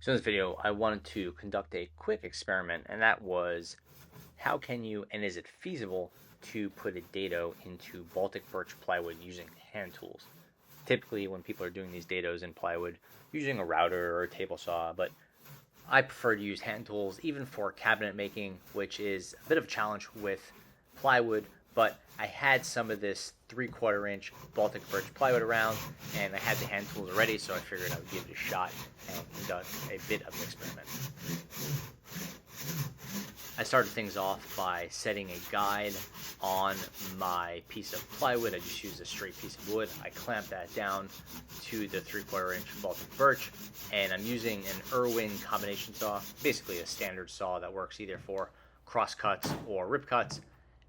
So in this video, I wanted to conduct a quick experiment, and that was how can you, and is it feasible, to put a dado into Baltic birch plywood using hand tools? Typically, when people are doing these dados in plywood, using a router or a table saw, but I prefer to use hand tools even for cabinet making, which is a bit of a challenge with plywood, but I had some of this 3/4 inch Baltic birch plywood around and I had the hand tools already, so I figured I would give it a shot and conduct a bit of an experiment. I started things off by setting a guide on my piece of plywood. I just used a straight piece of wood. I clamped that down to the 3/4 inch Baltic birch, and I'm using an Irwin combination saw, basically a standard saw that works either for cross cuts or rip cuts,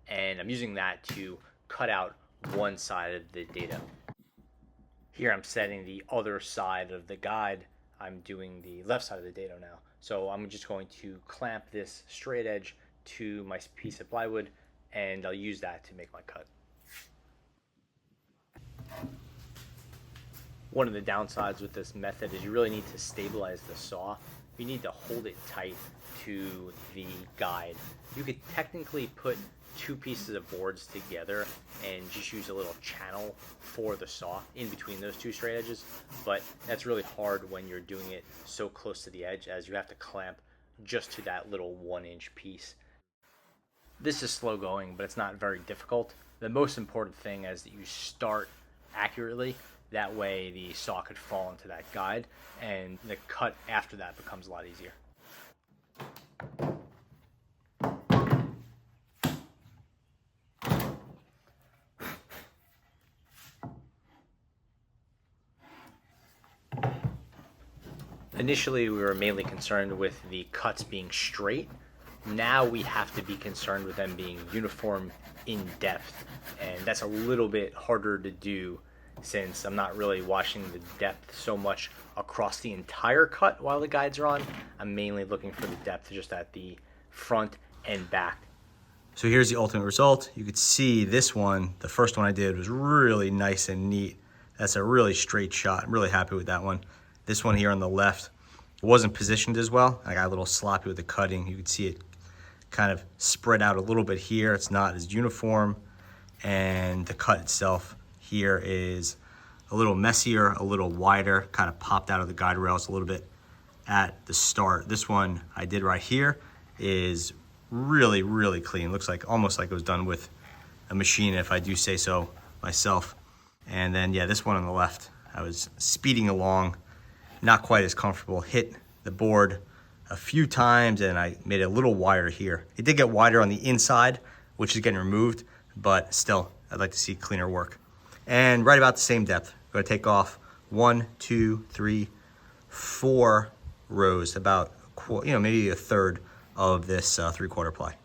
and I'm using that to cut out one side of the dado. Here I'm setting the other side of the guide. I'm doing the left side of the dado now. So I'm just going to clamp this straight edge to my piece of plywood, and I'll use that to make my cut. One of the downsides with this method is you really need to stabilize the saw. You need to hold it tight to the guide. You could technically put two pieces of boards together and just use a little channel for the saw in between those two straight edges, but that's really hard when you're doing it so close to the edge, as you have to clamp just to that little 1-inch piece. This is slow going, but it's not very difficult. The most important thing is that you start accurately. That way the saw could fall into that guide and the cut after that becomes a lot easier. Initially, we were mainly concerned with the cuts being straight. Now we have to be concerned with them being uniform in depth, and that's a little bit harder to do since I'm not really watching the depth so much across the entire cut while the guides are on. I'm mainly looking for the depth just at the front and back. So here's the ultimate result. You could see this one, the first one I did, was really nice and neat. That's a really straight shot. I'm really happy with that one. This one here on the left, it wasn't positioned as well. I got a little sloppy with the cutting. You could see it kind of spread out a little bit here. It's not as uniform. And the cut itself here is a little messier, a little wider, kind of popped out of the guide rails a little bit at the start. This one I did right here is really, really clean. Looks like almost like it was done with a machine, if I do say so myself. And then, yeah, this one on the left, I was speeding along, not quite as comfortable, hit the board a few times and I made it a little wider here. It did get wider on the inside, which is getting removed, but still, I'd like to see cleaner work. And right about the same depth. I'm gonna take off 1, 2, 3, 4 rows, about, maybe a third of this 3/4 ply.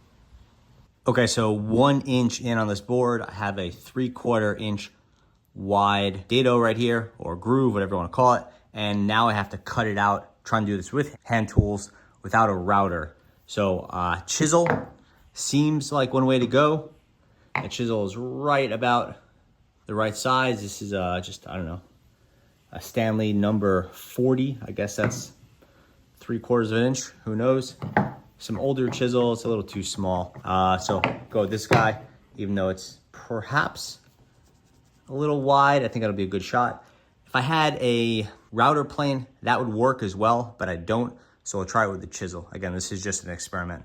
Okay, so 1 inch in on this board, I have a 3/4 inch wide dado right here, or groove, whatever you wanna call it. And now I have to cut it out, try and do this with hand tools without a router. So chisel seems like one way to go. The chisel is right about the right size. This is just, I don't know, a Stanley number 40. I guess that's 3/4 of an inch, who knows? Some older chisel, it's a little too small. So go with this guy, even though it's perhaps a little wide. I think that'll be a good shot. If I had a router plane, that would work as well, but I don't, so I'll try it with the chisel. Again, this is just an experiment.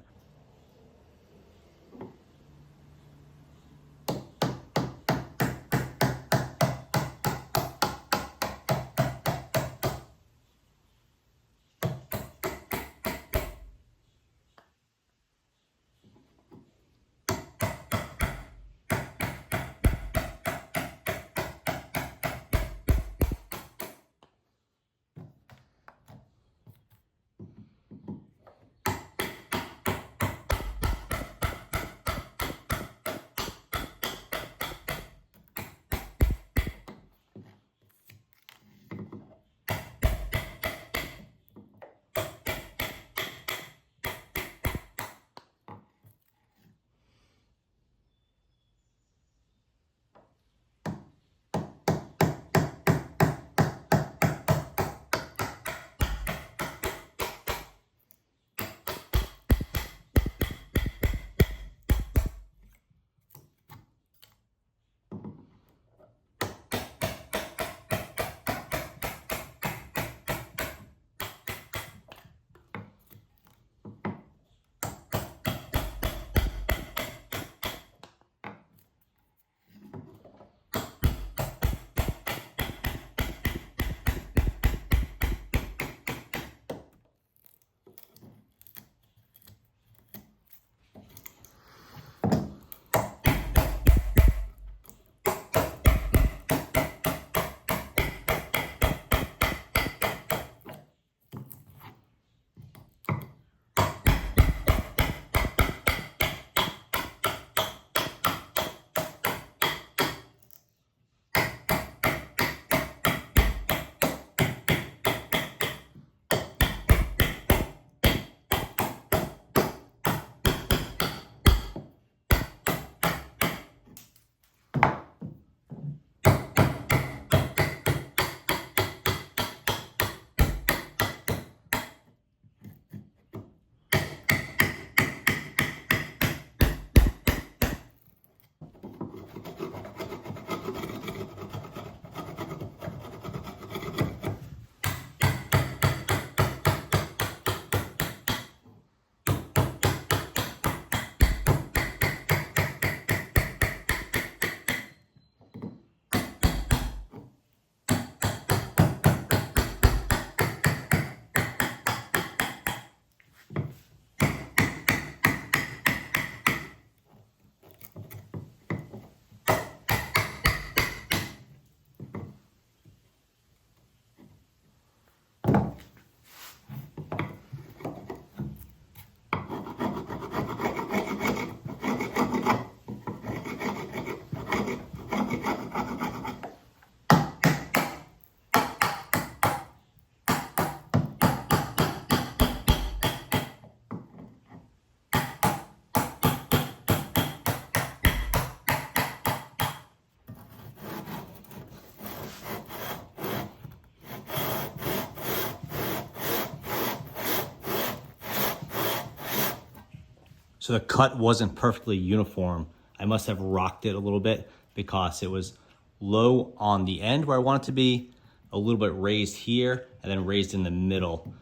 So the cut wasn't perfectly uniform. I must have rocked it a little bit because it was low on the end where I want it to be, a little bit raised here, and then raised in the middle.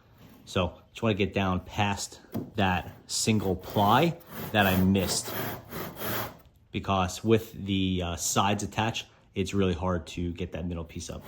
So just want to get down past that single ply that I missed, because with the sides attached, it's really hard to get that middle piece up.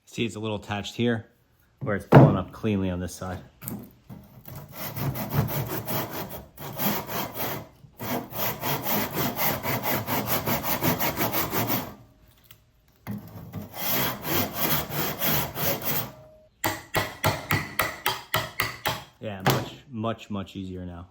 See, it's a little attached here where it's pulling up cleanly on this side. Yeah, much easier now.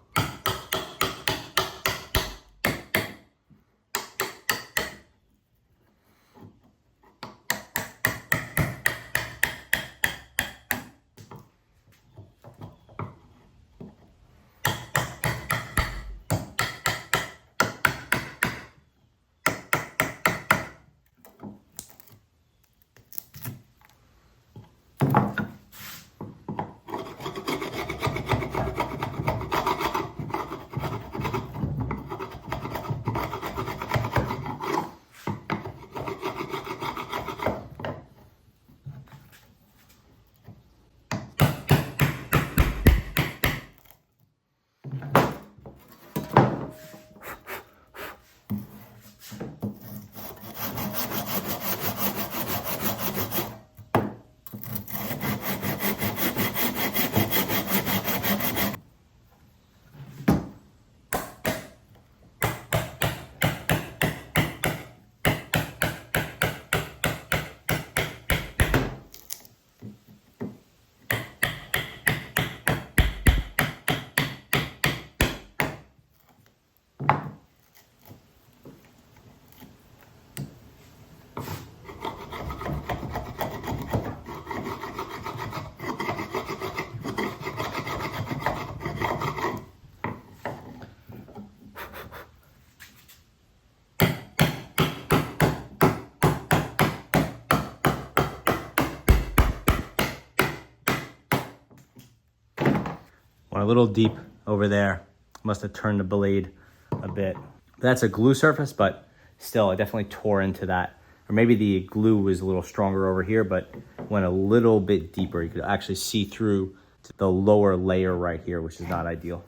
Went a little deep over there. Must have turned the blade a bit. That's a glue surface, but still, I definitely tore into that. Or maybe the glue was a little stronger over here, but went a little bit deeper. You could actually see through to the lower layer right here, which is not ideal.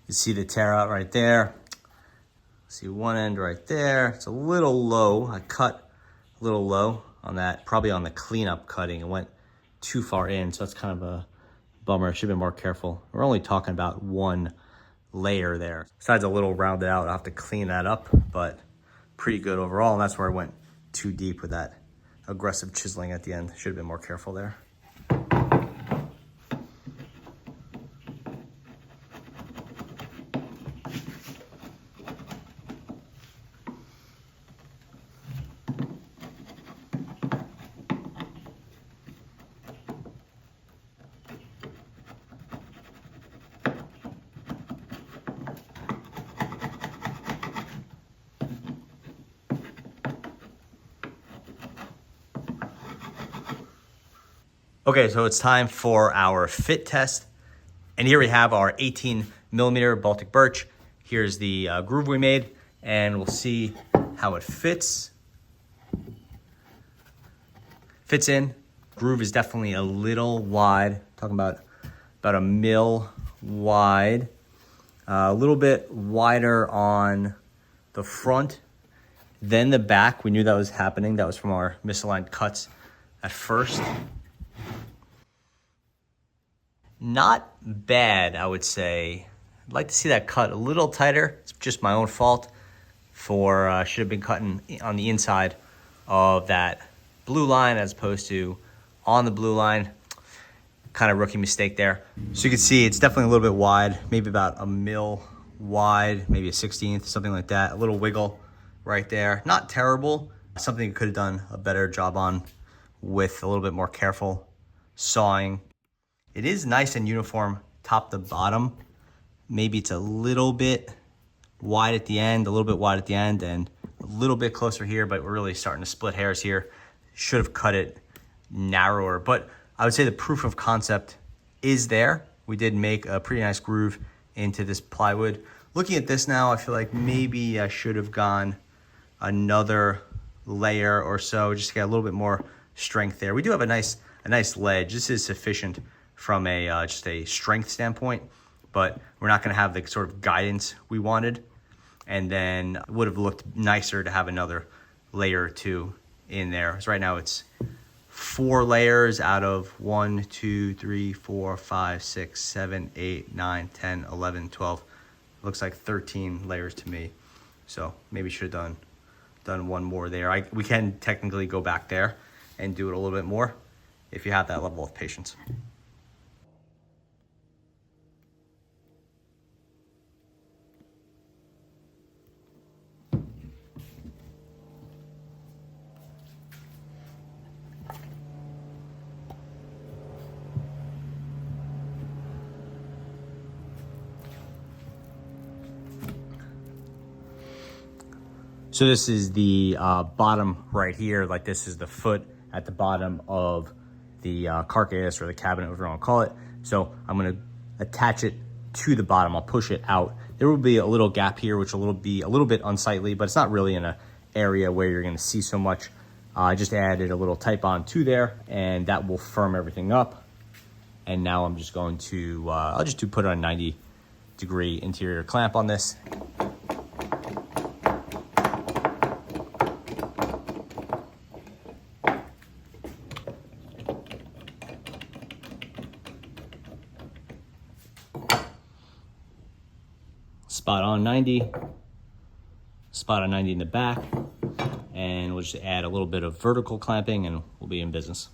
You see the tear out right there. See one end right there. It's a little low. I cut a little low on that, probably on the cleanup cutting. It went too far in, so that's kind of a bummer. I should have been more careful. We're only talking about one layer there. Besides a little rounded out, I'll have to clean that up, but pretty good overall. And that's where I went too deep with that aggressive chiseling at the end. Should have been more careful there. Okay, so it's time for our fit test. And here we have our 18mm Baltic Birch. Here's the groove we made, and we'll see how it fits. Fits in. Groove is definitely a little wide. Talking about a mil wide. A little bit wider on the front than the back. We knew that was happening. That was from our misaligned cuts at first. Not bad, I would say. I'd like to see that cut a little tighter. It's just my own fault for should have been cutting on the inside of that blue line as opposed to on the blue line. Kind of rookie mistake there. So you can see it's definitely a little bit wide, maybe about a mil wide, maybe a 16th, something like that. A little wiggle right there. Not terrible. Something you could have done a better job on with a little bit more careful sawing. It is nice and uniform top to bottom. Maybe it's a little bit wide at the end, a little bit wide at the end, and a little bit closer here, but we're really starting to split hairs here. Should have cut it narrower, but I would say the proof of concept is there. We did make a pretty nice groove into this plywood. Looking at this now, I feel like maybe I should have gone another layer or so just to get a little bit more strength there. We do have a nice ledge. This is sufficient from a just a strength standpoint, but we're not going to have the sort of guidance we wanted. And then it would have looked nicer to have another layer or two in there. So right now it's 4 layers out of 1, 2, 3, 4, 5, 6, 7, 8, 9, 10, 11, 12. Looks like 13 layers to me. So maybe should have done one more there. We can technically go back there and do it a little bit more if you have that level of patience. So this is the bottom right here. Like this is the foot at the bottom of the carcass or the cabinet, whatever you want to call it. So I'm going to attach it to the bottom. I'll push it out. There will be a little gap here, which will be a little bit unsightly, but it's not really in an area where you're going to see so much. I just added a little type on to there, and that will firm everything up. And now I'm just going to, I'll just put a 90-degree interior clamp on this. Spot on 90, spot on 90 in the back, and we'll just add a little bit of vertical clamping and we'll be in business.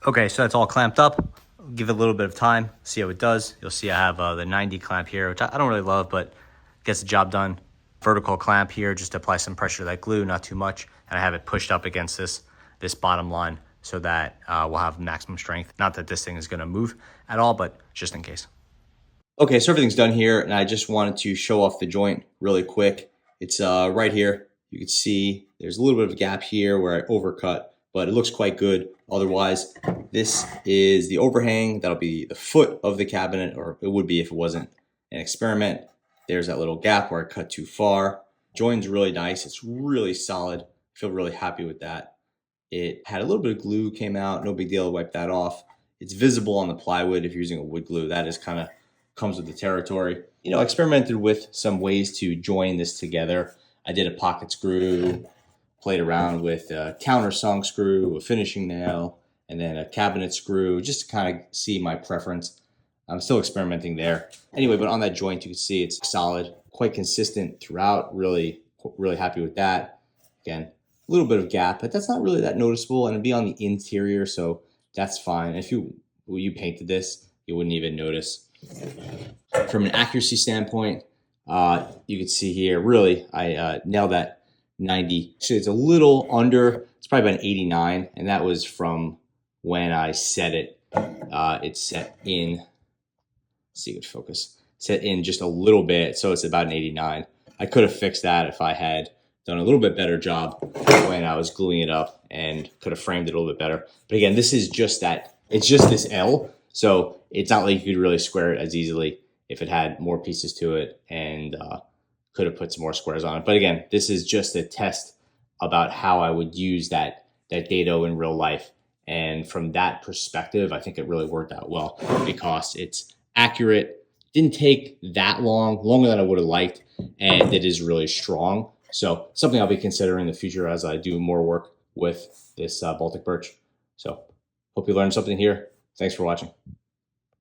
Okay, so that's all clamped up. Give it a little bit of time, see how it does. You'll see I have the 90 clamp here, which I don't really love, but gets the job done. Vertical clamp here, just to apply some pressure to that glue, not too much. And I have it pushed up against this bottom line so that we'll have maximum strength. Not that this thing is gonna move at all, but just in case. Okay, so everything's done here, and I just wanted to show off the joint really quick. It's right here. You can see there's a little bit of a gap here where I overcut, but it looks quite good. Otherwise, this is the overhang. That'll be the foot of the cabinet, or it would be if it wasn't an experiment. There's that little gap where I cut too far. Joint's really nice. It's really solid. I feel really happy with that. It had a little bit of glue came out. No big deal. Wipe that off. It's visible on the plywood if you're using a wood glue. That is kind of comes with the territory. You know, I experimented with some ways to join this together. I did a pocket screw, played around with a countersunk screw, a finishing nail, and then a cabinet screw, just to kind of see my preference. I'm still experimenting there. Anyway, but on that joint, you can see it's solid, quite consistent throughout. Really happy with that. Again, a little bit of gap, but that's not really that noticeable, and it'd be on the interior, so that's fine. If you painted this, you wouldn't even notice. From an accuracy standpoint, you can see here, really, I nailed that 90. Actually, it's a little under, it's probably about an 89, and that was from when I set it. It's set in, let's see, good focus, set in just a little bit, so it's about an 89. I could have fixed that if I had done a little bit better job when I was gluing it up and could have framed it a little bit better. But again, this is just that, it's just this L. So it's not like you could really square it as easily if it had more pieces to it and could have put some more squares on it. But again, this is just a test about how I would use that dado in real life. And from that perspective, I think it really worked out well because it's accurate, didn't take that long, longer than I would have liked, and it is really strong. So something I'll be considering in the future as I do more work with this Baltic birch. So hope you learned something here. Thanks for watching.